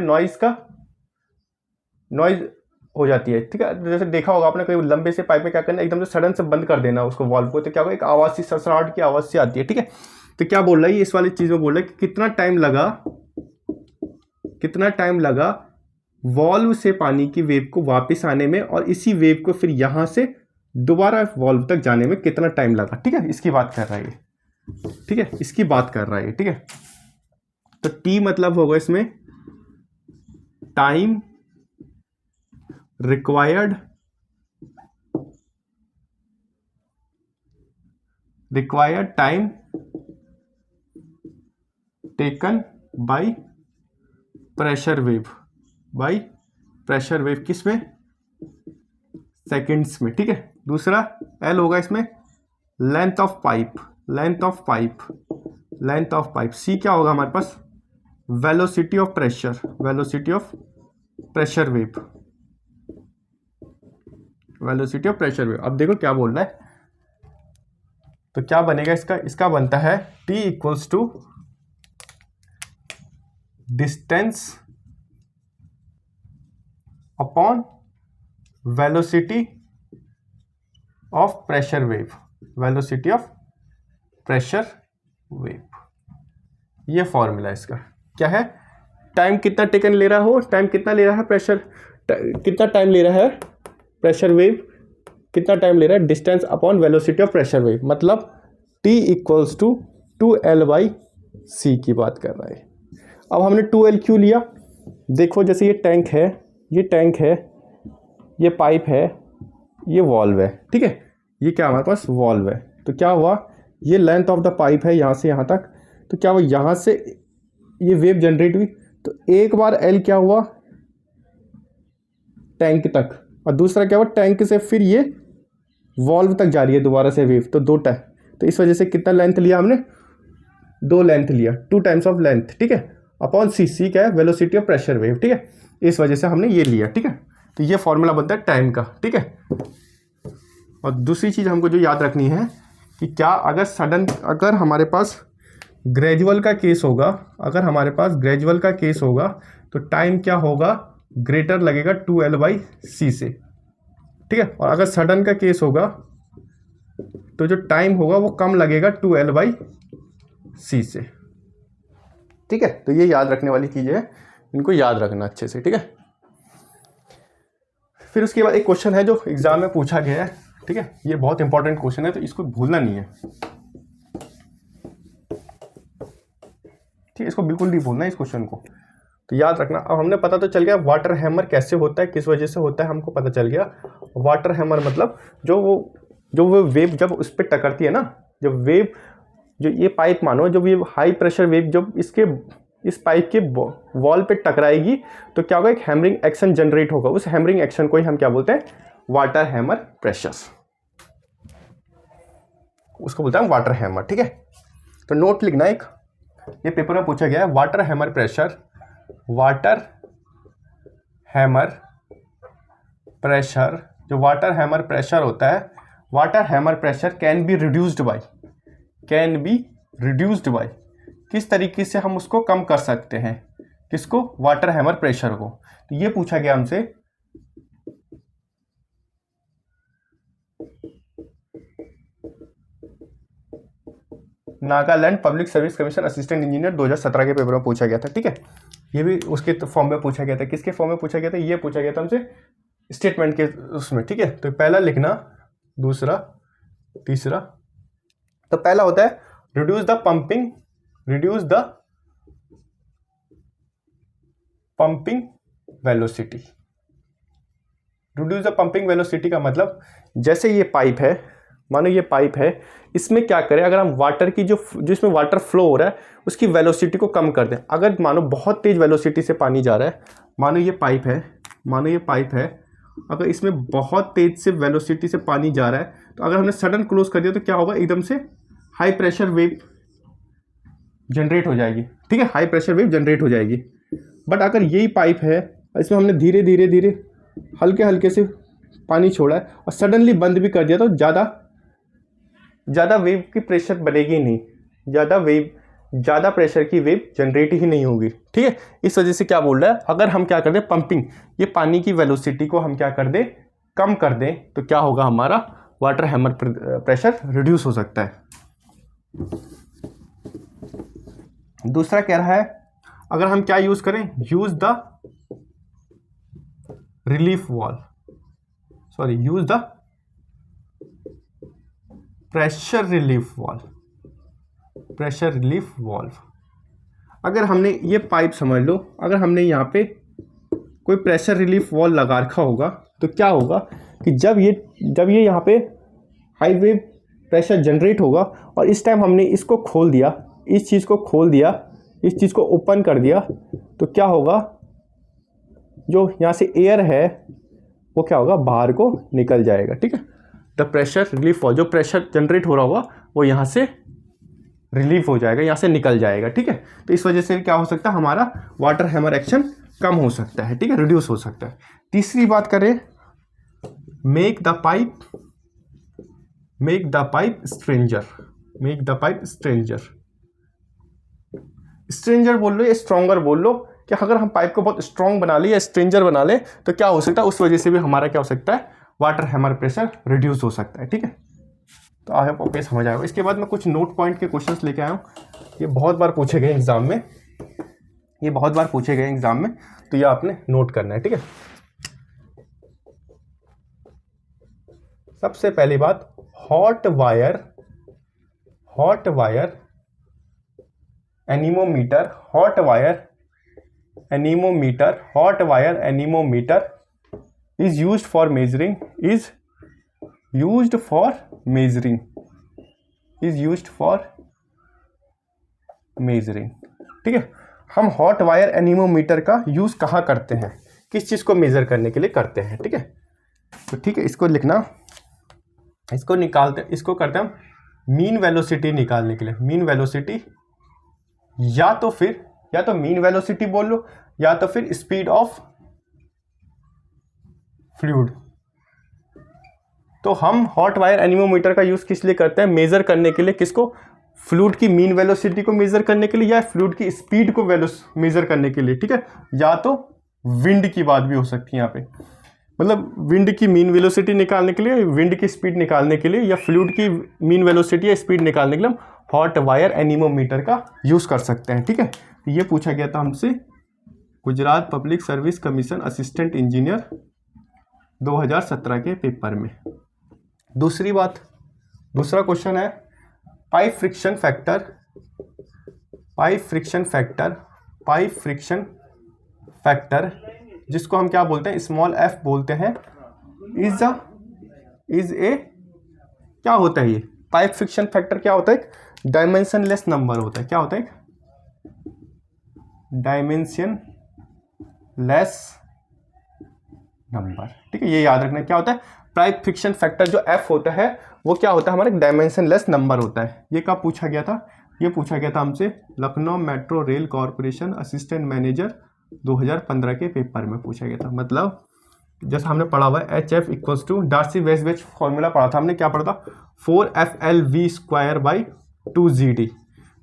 नॉइज हो जाती है, ठीक है। जैसे देखा होगा आपने, कोई लंबे से पाइप में क्या करना, एकदम से सडन से बंद कर देना उसको वॉल्व को, तो क्या होगा, एक आवाज सी, सड़सड़ाहट की आवाज सी आती है, ठीक है। तो क्या बोल रहा है, इस वाली चीज में बोल रहा है कि कितना टाइम लगा वॉल्व से पानी की वेव को वापस आने में, और इसी वेव को फिर यहां से दोबारा वॉल्व तक जाने में कितना टाइम लगा, ठीक है। इसकी बात कर रहा है, ठीक है, इसकी बात कर रहा है, ठीक है। तो टी मतलब होगा इसमें time required time taken by pressure wave, किसमें, सेकंड्स में, ठीक है। दूसरा एल होगा इसमें लेंथ ऑफ पाइप, सी क्या होगा हमारे पास, वेलोसिटी ऑफ प्रेशर वेव। अब देखो क्या बोल रहा है, तो क्या बनेगा इसका बनता है T equals to distance upon velocity of pressure wave. ये फॉर्मूला इसका क्या है, टाइम कितना टेकन ले रहा हो, टाइम कितना ले रहा है कितना टाइम ले रहा है प्रेशर वेव, कितना टाइम ले रहा है, distance upon velocity of pressure wave, मतलब T इक्वल्स टू 2L/c की बात कर रहा है। अब हमने 2L क्यों लिया, देखो जैसे ये टैंक है, ये पाइप है, ये वॉल्व है, ठीक है। ये क्या हमारे पास वॉल्व है, तो क्या हुआ, ये लेंथ ऑफ द पाइप है यहाँ से यहाँ तक, तो क्या हुआ, यहाँ से ये वेव जनरेट हुई, तो एक बार L क्या हुआ टैंक तक, और दूसरा क्या हुआ टैंक से फिर ये वॉल्व तक जा रही है दोबारा से वेव, तो दो टाइम, तो इस वजह से कितना लेंथ लिया हमने, 2 लेंथ लिया, 2 टाइम्स ऑफ लेंथ, ठीक है, अपॉन सी क्या है, वेलोसिटी ऑफ प्रेशर वेव, ठीक है। इस वजह से हमने ये लिया, ठीक है। तो ये फॉर्मूला बनता है टाइम का, ठीक है। और दूसरी चीज़ हमको जो याद रखनी है कि क्या अगर हमारे पास ग्रेजुअल का केस होगा, तो टाइम क्या होगा, ग्रेटर लगेगा 2L/c से, ठीक है। और अगर सडन का केस होगा तो जो टाइम होगा वो कम लगेगा 2L/c से। ठीक है, तो ये याद रखने वाली चीज़ें है, इनको याद रखना अच्छे से। ठीक है, फिर उसके बाद एक क्वेश्चन है जो एग्जाम में पूछा गया है। ठीक है, ये बहुत इंपॉर्टेंट क्वेश्चन है, तो इसको भूलना नहीं है। ठीक है, इसको बिल्कुल नहीं भूलना है इस क्वेश्चन को, तो याद रखना। अब हमने पता तो चल गया वाटर हैमर कैसे होता है, किस वजह से होता है, हमको पता चल गया। वाटर हैमर मतलब जो वो वेव जब उस पर टकरती है ना, जब वेव, जो ये पाइप मानो, जब ये हाई प्रेशर वेव जब इस पाइप के वॉल पे टकराएगी तो क्या होगा, एक हैमरिंग एक्शन जनरेट होगा। उस हैमरिंग एक्शन को ही हम क्या बोलते हैं, वाटर हैमर प्रेशर, उसको बोलते हैं वाटर हैमर। ठीक है, तो नोट लिखना एक, ये पेपर में पूछा गया है, water hammer pressure. Water hammer pressure, जो वाटर हैमर प्रेशर होता है, water hammer pressure can be reduced by, किस तरीके से हम उसको कम कर सकते हैं, किसको, वाटर हैमर प्रेशर को। तो ये पूछा गया हमसे, Nagaland public service commission assistant engineer 2017 के पेपर में पूछा गया था। ठीक है, ये भी उसके फॉर्म में पूछा गया था। किसके फॉर्म में पूछा गया था, ये पूछा गया था हमसे स्टेटमेंट के उसमें। ठीक है, तो पहला लिखना, दूसरा, तीसरा। तो पहला होता है reduce the pumping velocity. Reduce the pumping velocity का मतलब, जैसे ये पाइप है, मानो ये पाइप है, इसमें क्या करें, अगर हम वाटर की जिसमें वाटर फ्लो हो रहा है उसकी वेलोसिटी को कम कर दें। अगर मानो बहुत तेज वेलोसिटी से पानी जा रहा है, मानो ये पाइप है, अगर इसमें बहुत तेज से वेलोसिटी से पानी जा रहा है, तो अगर हमने सडन क्लोज कर दिया तो क्या होगा, एकदम से हाई प्रेशर वेव जनरेट हो जाएगी। ठीक है, हाई प्रेशर वेव जनरेट हो जाएगी। बट अगर यही पाइप है, इसमें हमने धीरे धीरे हल्के से पानी छोड़ा है और सडनली बंद भी कर दिया, तो ज़्यादा वेव की प्रेशर बनेगी नहीं, ज़्यादा प्रेशर की वेव जनरेट ही नहीं होगी। ठीक है, इस वजह से क्या बोल रहा है, अगर हम क्या कर दें, पंपिंग, ये पानी की वेलोसिटी को हम क्या कर दें, कम कर दें, तो क्या होगा, हमारा वाटर हैमर प्रेशर रिड्यूस हो सकता है। दूसरा कह रहा है, अगर हम क्या यूज करें, use the pressure relief valve. अगर हमने ये पाइप समझ लो, अगर हमने यहाँ पे कोई प्रेशर रिलीफ वाल्व लगा रखा होगा, तो क्या होगा कि जब ये यहाँ पे हाई वेव प्रेशर जनरेट होगा और इस टाइम हमने इसको खोल दिया, इस चीज़ को ओपन कर दिया, तो क्या होगा, जो यहाँ से एयर है वो क्या होगा, बाहर को निकल जाएगा। ठीक है, द प्रेशर रिलीफ वाल्व, जो प्रेशर जनरेट हो रहा होगा वो यहाँ से रिलीफ हो जाएगा, यहाँ से निकल जाएगा। ठीक है, तो इस वजह से क्या हो सकता है, हमारा वाटर हैमर एक्शन कम हो सकता है। ठीक है, रिड्यूस हो सकता है। तीसरी बात करें, मेक द पाइप स्ट्रेंजर बोल लो या स्ट्रॉन्गर बोल लो, कि अगर हम पाइप को बहुत स्ट्रॉन्ग बना ले या स्ट्रेंजर बना ले, तो क्या हो सकता है, उस वजह से भी हमारा क्या हो सकता है, वाटर हैमर प्रेशर रिड्यूस हो सकता है। ठीक है, तो आई होप आपको समझ आएगा। इसके बाद मैं कुछ नोट पॉइंट के क्वेश्चंस लेके आया हूँ, ये बहुत बार पूछे गए एग्जाम में, तो ये आपने नोट करना है। ठीक है, सबसे पहली बात, hot wire anemometer is used for measuring ठीक है, हम हॉट वायर एनीमोमीटर का यूज कहाँ करते हैं, किस चीज को मेजर करने के लिए करते हैं। ठीक है, तो ठीक है, इसको लिखना, इसको करते हैं हम मीन वेलोसिटी निकालने के लिए। मीन वेलोसिटी, या तो मीन वेलोसिटी बोल लो, या तो फिर स्पीड ऑफ फ्लूइड। तो हम हॉट वायर एनीमोमीटर का यूज किस लिए करते हैं, मेजर करने के लिए, किसको, फ्लूइड की मीन वेलोसिटी को मेजर करने के लिए, या फ्लूइड की स्पीड को मेजर करने के लिए। ठीक है, या तो विंड की बात भी हो सकती है यहाँ पे। मतलब विंड की मीन वेलोसिटी निकालने के लिए, विंड की स्पीड निकालने के लिए, या फ्लूइड की मीन वेलोसिटी या स्पीड निकालने के लिए हम हॉट वायर एनीमोमीटर का यूज़ कर सकते हैं। ठीक है, ये पूछा गया था हमसे Gujarat public service commission assistant engineer 2017 के पेपर में। दूसरी बात, दूसरा क्वेश्चन है pipe friction factor, pipe friction factor, pipe friction factor जिसको हम क्या बोलते हैं, स्मॉल एफ बोलते हैं, इज ए क्या होता है ये पाइप फ्रिक्शन फैक्टर? क्या होता है? डायमेंशनलेस नंबर होता है। क्या होता है? Dimensionless number. ठीक है, ये याद रखना। क्या होता है? पाइप फ्रिक्शन फैक्टर जो एफ होता है वो क्या होता है? हमारा डायमेंशनलेस नंबर होता है। ये कब पूछा गया था? ये पूछा गया था हमसे Lucknow metro rail corporation assistant manager 2015 के पेपर में पूछा गया था। मतलब जैसे हमने पढ़ा हुआ है H F equals to Darcy Weisbach formula पढ़ा था हमने। क्या पढ़ा था? 4FLV²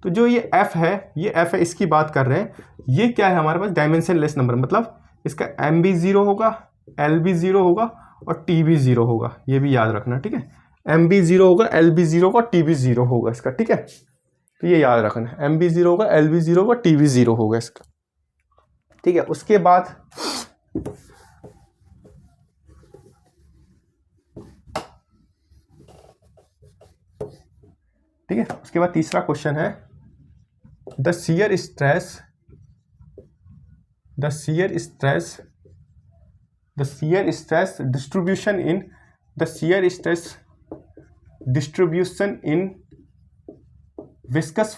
तो जो ये एफ है, ये एफ है, इसकी बात कर रहे हैं। ये क्या है हमारे पास? Dimensionless number. मतलब इसका एम भी 0 होगा, एल भी 0 होगा और टी भी 0 होगा। ये भी याद रखना। ठीक है, एम भी 0 होगा, एल भी 0 होगा और टी भी 0 होगा इसका। ठीक है, तो ये याद रखना, एम भी 0 होगा, एल भी 0 होगा, टी भी 0 होगा इसका। ठीक है, उसके बाद ठीक है, उसके बाद तीसरा क्वेश्चन है the shear stress distribution in viscous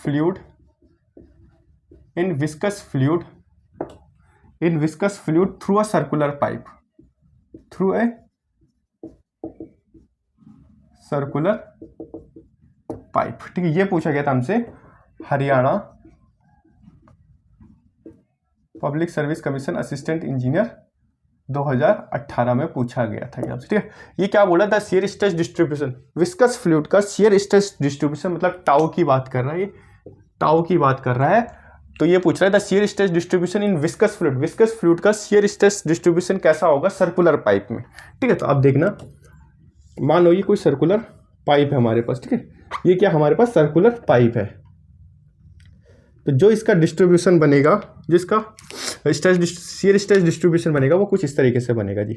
fluid through a circular pipe, ठीक है, ये पूछा गया था हमसे Haryana public service commission assistant engineer 2018 में पूछा गया था आपसे। ठीक है, ये क्या बोला? The shear stress distribution, viscous fluid का शियर स्ट्रेस डिस्ट्रीब्यूशन, मतलब टाउ की बात कर रहा है, ये टाउ की बात कर रहा है। तो ये पूछ रहा है the shear stress distribution in viscous fluid का शियर स्ट्रेस डिस्ट्रीब्यूशन कैसा होगा सर्कुलर पाइप में। ठीक है, तो आप देखना, मान लो ये कोई सर्कुलर पाइप है हमारे पास। ठीक है, ये क्या हमारे पास सर्कुलर पाइप है। तो जो इसका डिस्ट्रीब्यूशन बनेगा, जिसका शियर स्ट्रेस डिस्ट्रीब्यूशन बनेगा वो कुछ इस तरीके से बनेगा जी।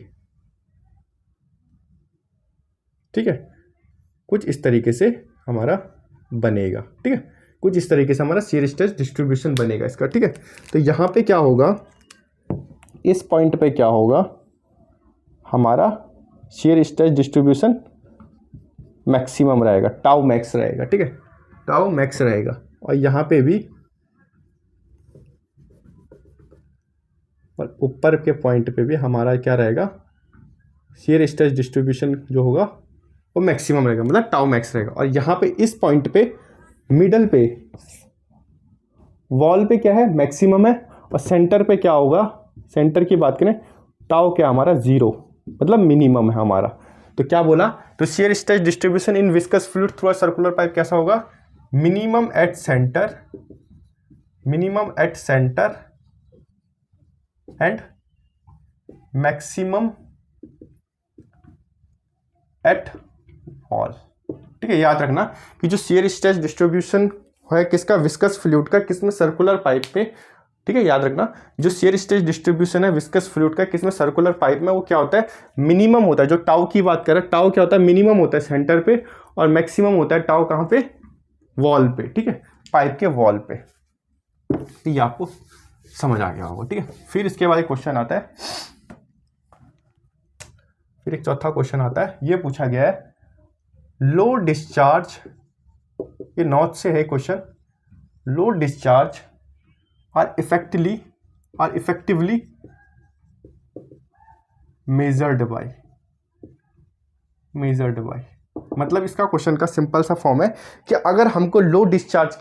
ठीक है, कुछ इस तरीके से हमारा बनेगा। ठीक है, कुछ इस तरीके से हमारा शियर स्ट्रेस डिस्ट्रीब्यूशन बनेगा इसका। ठीक है, तो यहाँ पे क्या होगा, इस पॉइंट पे क्या होगा, हमारा शियर स्ट्रेस डिस्ट्रीब्यूशन मैक्सिमम रहेगा, टाउ मैक्स रहेगा। ठीक है, टाउ मैक्स रहेगा। और यहाँ पे भी और ऊपर के पॉइंट पे भी हमारा क्या रहेगा, शियर स्ट्रेस डिस्ट्रीब्यूशन जो होगा वो मैक्सिमम रहेगा, मतलब टाउ मैक्स रहेगा। और यहाँ पे इस पॉइंट पे मिडल पे वॉल पे क्या है, मैक्सिमम है। और सेंटर पे क्या होगा, सेंटर की बात करें, टाउ क्या हमारा 0, मतलब मिनिमम है हमारा। तो क्या बोला, तो shear stress distribution in viscous fluid through a circular pipe कैसा होगा, minimum at centre and maximum at wall. ठीक है, याद रखना कि जो शियर स्ट्रेस डिस्ट्रीब्यूशन है किसका, विस्कस फ्लूइड का, किसमें, सर्कुलर पाइप पे। ठीक है, याद रखना जो शियर स्ट्रेस डिस्ट्रीब्यूशन है विस्कस फ्लूइड का किसमें, सर्कुलर पाइप में, वो क्या होता है, मिनिमम होता है। जो टाउ की बात कर रहे हैं, टाउ क्या होता है, मिनिमम होता है सेंटर पे, और मैक्सिमम होता है टाउ कहाँ पे, वॉल पे। ठीक है, पाइप के वॉल पे। तो ये आपको समझ आ गया होगा। ठीक है, फिर इसके बाद एक क्वेश्चन आता है, फिर एक चौथा क्वेश्चन आता है। ये पूछा गया है लो डिस्चार्ज, ये नॉट से है question, low discharge are effectively measured by, मतलब इसका क्वेश्चन का सिंपल सा फॉर्म है कि अगर हमको लो डिस्चार्ज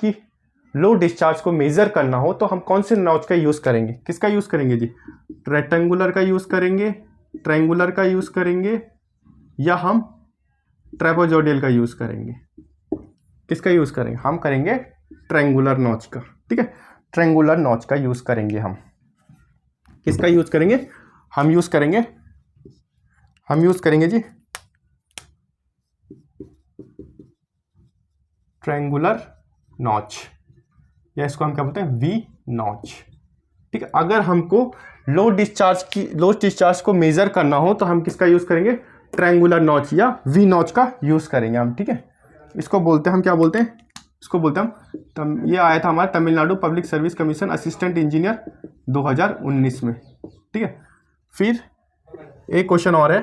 को मेजर करना हो तो हम कौन से नॉच का यूज करेंगे, किसका यूज करेंगे जी, रेक्टेंगुलर का यूज करेंगे, ट्रायंगुलर का यूज करेंगे, या हम ट्रेपेजोइडल का यूज करेंगे। किसका यूज करेंगे, हम करेंगे ट्रायंगुलर नॉच का। ठीक है, ट्रायंगुलर नॉच का यूज करेंगे हम। किसका यूज करेंगे, हम यूज करेंगे हम यूज़ करेंगे जी ट्रायंगुलर नॉच, या इसको हम क्या बोलते हैं, वी नॉच। ठीक है, अगर हमको लो डिस्चार्ज को मेजर करना हो तो हम किसका यूज़ करेंगे, ट्रायंगुलर नॉच या वी नॉच का यूज़ करेंगे हम। ठीक है, इसको बोलते हैं हम, क्या बोलते हैं इसको, बोलते हैं हम, ये आया था हमारा Tamil Nadu public service commission assistant engineer 2019 में। ठीक है, फिर एक क्वेश्चन और है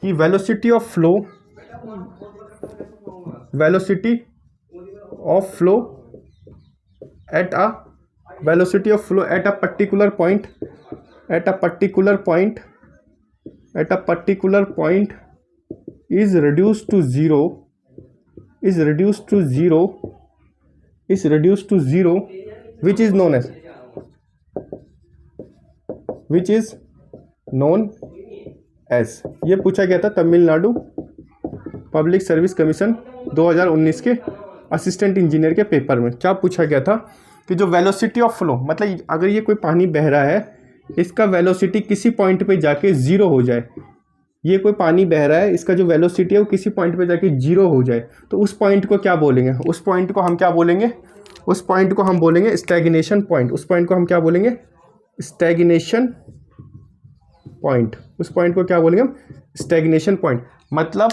कि velocity of flow at a particular point is reduced to zero which is known as, ये पूछा गया था तमिलनाडु पब्लिक सर्विस कमीशन 2019 के असिस्टेंट इंजीनियर के पेपर में। क्या पूछा गया था कि जो वेलोसिटी ऑफ फ्लो, मतलब अगर ये कोई पानी बह रहा है, इसका वेलोसिटी किसी पॉइंट पे जाके जीरो हो जाए, ये कोई पानी बह रहा है, इसका जो वेलोसिटी है वो किसी पॉइंट पे जाके जीरो हो जाए, तो उस पॉइंट को क्या बोलेंगे, उस पॉइंट को हम क्या बोलेंगे, उस पॉइंट को हम बोलेंगे स्टैग्नेशन पॉइंट। उस पॉइंट को हम क्या बोलेंगे, स्टैग्नेशन पॉइंट। उस पॉइंट को क्या बोलेंगे हम, स्टैग्नेशन पॉइंट। मतलब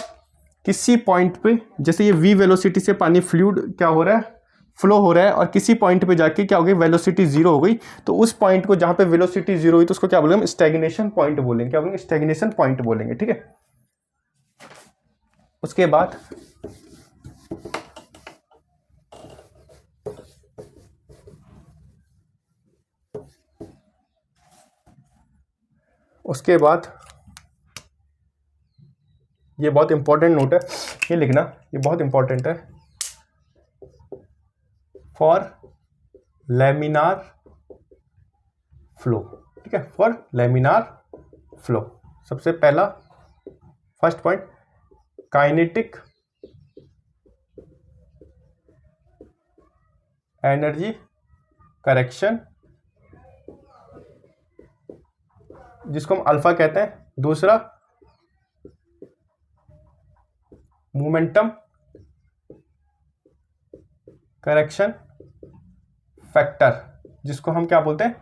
किसी पॉइंट पे, जैसे ये v वेलोसिटी से पानी फ्लूइड क्या हो रहा है, फ्लो हो रहा है, और किसी पॉइंट पे जाके क्या हो गई, वेलोसिटी जीरो हो गई, तो उस पॉइंट को जहाँ पे वेलोसिटी जीरो हुई तो उसको क्या बोलेंगे, स्टैग्नेशन पॉइंट बोलेंगे। क्या बोलेंगे, स्टैग्नेशन पॉइंट बोलेंगे। ठीक है, उसके बाद ये बहुत इंपॉर्टेंट नोट है, ये लिखना, ये बहुत इंपॉर्टेंट है। फॉर लैमिनार फ्लो, ठीक है, फॉर लैमिनार फ्लो, सबसे पहला first point, kinetic energy correction, जिसको हम अल्फा कहते हैं। दूसरा, मोमेंटम करेक्शन फैक्टर, जिसको हम क्या बोलते हैं,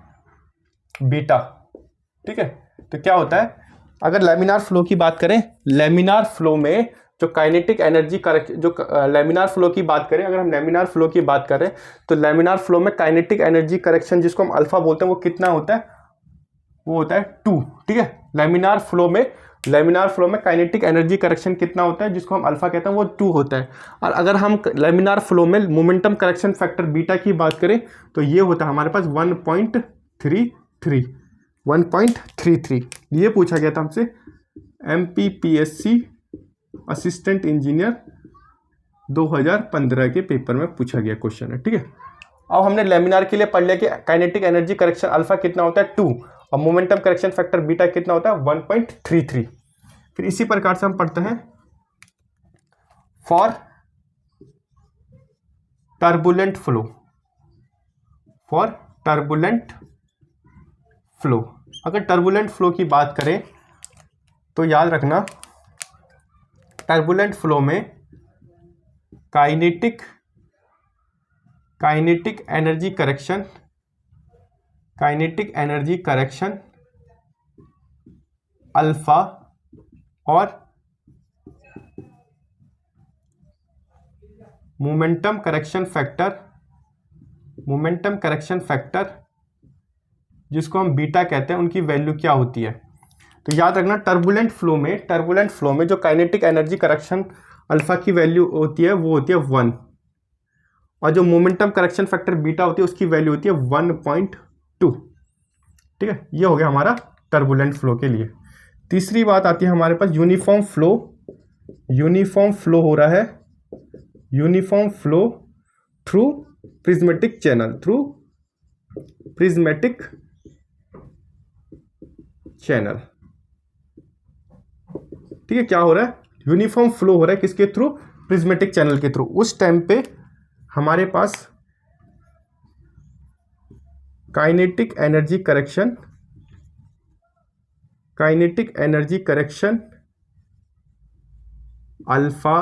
बीटा। ठीक है, तो क्या होता है, अगर लैमिनार फ्लो की बात करें, लैमिनार फ्लो में जो काइनेटिक एनर्जी करेक्शन, जो लैमिनार फ्लो की बात करें, अगर हम लैमिनार फ्लो की बात करें तो लैमिनार फ्लो में काइनेटिक एनर्जी करेक्शन, जिसको हम अल्फा बोलते हैं, वो कितना होता है, वो होता है 2। ठीक है, लैमिनार फ्लो में काइनेटिक एनर्जी करेक्शन कितना होता है, जिसको हम अल्फा कहते हैं, वो 2 होता है। और अगर हम लैमिनार फ्लो में मोमेंटम करेक्शन फैक्टर बीटा की बात करें तो ये होता है हमारे पास 1.33। ये पूछा गया था हमसे MPPSC असिस्टेंट इंजीनियर 2015 के पेपर में पूछा गया क्वेश्चन है। ठीक है, अब हमने लैमिनार के लिए पढ़ लिया कि काइनेटिक एनर्जी करेक्शन अल्फा कितना होता है, 2, और मोमेंटम करेक्शन फैक्टर बीटा कितना होता है, 1.33। फिर इसी प्रकार से हम पढ़ते हैं फॉर टर्बुलेंट फ्लो, अगर टर्बुलेंट फ्लो की बात करें तो याद रखना, टर्बुलेंट फ्लो में काइनेटिक एनर्जी करेक्शन अल्फा और मोमेंटम करेक्शन फैक्टर जिसको हम बीटा कहते हैं, उनकी वैल्यू क्या होती है। तो याद रखना, टर्बुलेंट फ्लो में जो काइनेटिक एनर्जी करेक्शन अल्फा की वैल्यू होती है वो होती है 1, और जो मोमेंटम करेक्शन फैक्टर बीटा होती है उसकी वैल्यू होती है 1.2। ठीक है, ये हो गया हमारा टर्बुलेंट फ्लो के लिए। तीसरी बात आती है हमारे पास यूनिफॉर्म फ्लो हो रहा है, uniform flow through prismatic channel. ठीक है, क्या हो रहा है, यूनिफॉर्म फ्लो हो रहा है, किसके थ्रू, प्रिज्मेटिक चैनल के थ्रू। उस टाइम पे हमारे पास kinetic energy correction kinetic energy correction alpha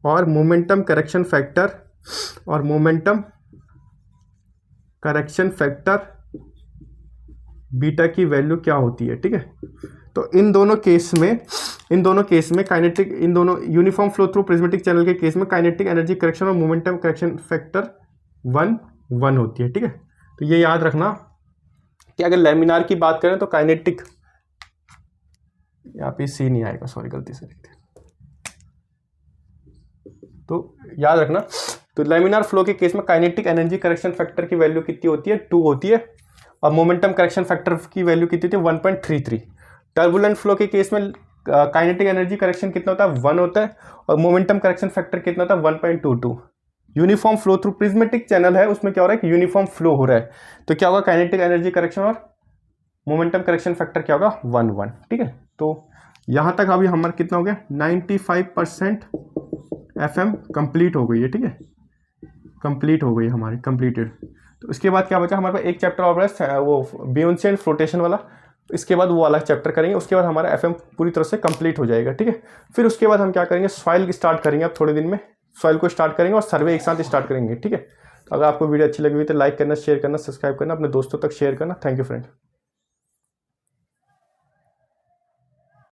और मोमेंटम करेक्शन फैक्टर बीटा की वैल्यू क्या होती है, ठीक है। तो इन दोनों केस में काइनेटिक, इन दोनों uniform flow through prismatic channel के केस में काइनेटिक एनर्जी करेक्शन और मोमेंटम करेक्शन फैक्टर 1 होती है, ठीक है। तो ये याद रखना कि अगर लैमिनार की बात करें तो काइनेटिक, यहाँ पे सी नहीं आएगा, सॉरी गलती से लिखते, तो याद रखना, तो लैमिनार फ्लो के केस में काइनेटिक एनर्जी करेक्शन फैक्टर की वैल्यू कितनी होती है, 2 होती है, और मोमेंटम करेक्शन फैक्टर की वैल्यू कितनी होती है, 1.33। टर्बुलेंट फ्लो के केस में काइनेटिक एनर्जी करेक्शन कितना होता है, 1 होता है, और मोमेंटम करेक्शन फैक्टर कितना होता है, 1.22। Uniform flow through prismatic channel है, उसमें क्या हो रहा है कि यूनिफॉर्म फ्लो हो रहा है, तो क्या होगा, काइनेटिक एनर्जी करेक्शन और मोमेंटम करेक्शन फैक्टर क्या होगा, 1 ठीक है। तो यहाँ तक अभी हमारा कितना हो गया, 95% FM कंप्लीट हो गई है, ठीक है, कंप्लीट हो गई हमारी, कंप्लीटेड। तो इसके बाद क्या बचा हमारे पास, एक चैप्टर और है वो बियोंसी एंड फ्लोटेशन वाला, इसके बाद वो वाला चैप्टर करेंगे, उसके बाद हमारा FM पूरी तरह से कंप्लीट हो जाएगा, ठीक है। फिर उसके बाद हम क्या करेंगे, सॉइल स्टार्ट करेंगे, अब थोड़े दिन में सॉइल को स्टार्ट करेंगे और सर्वे एक साथ स्टार्ट करेंगे, ठीक है। तो अगर आपको वीडियो अच्छी लगी हुई तो लाइक करना, शेयर करना, सब्सक्राइब करना, अपने दोस्तों तक शेयर करना। Thank you friend.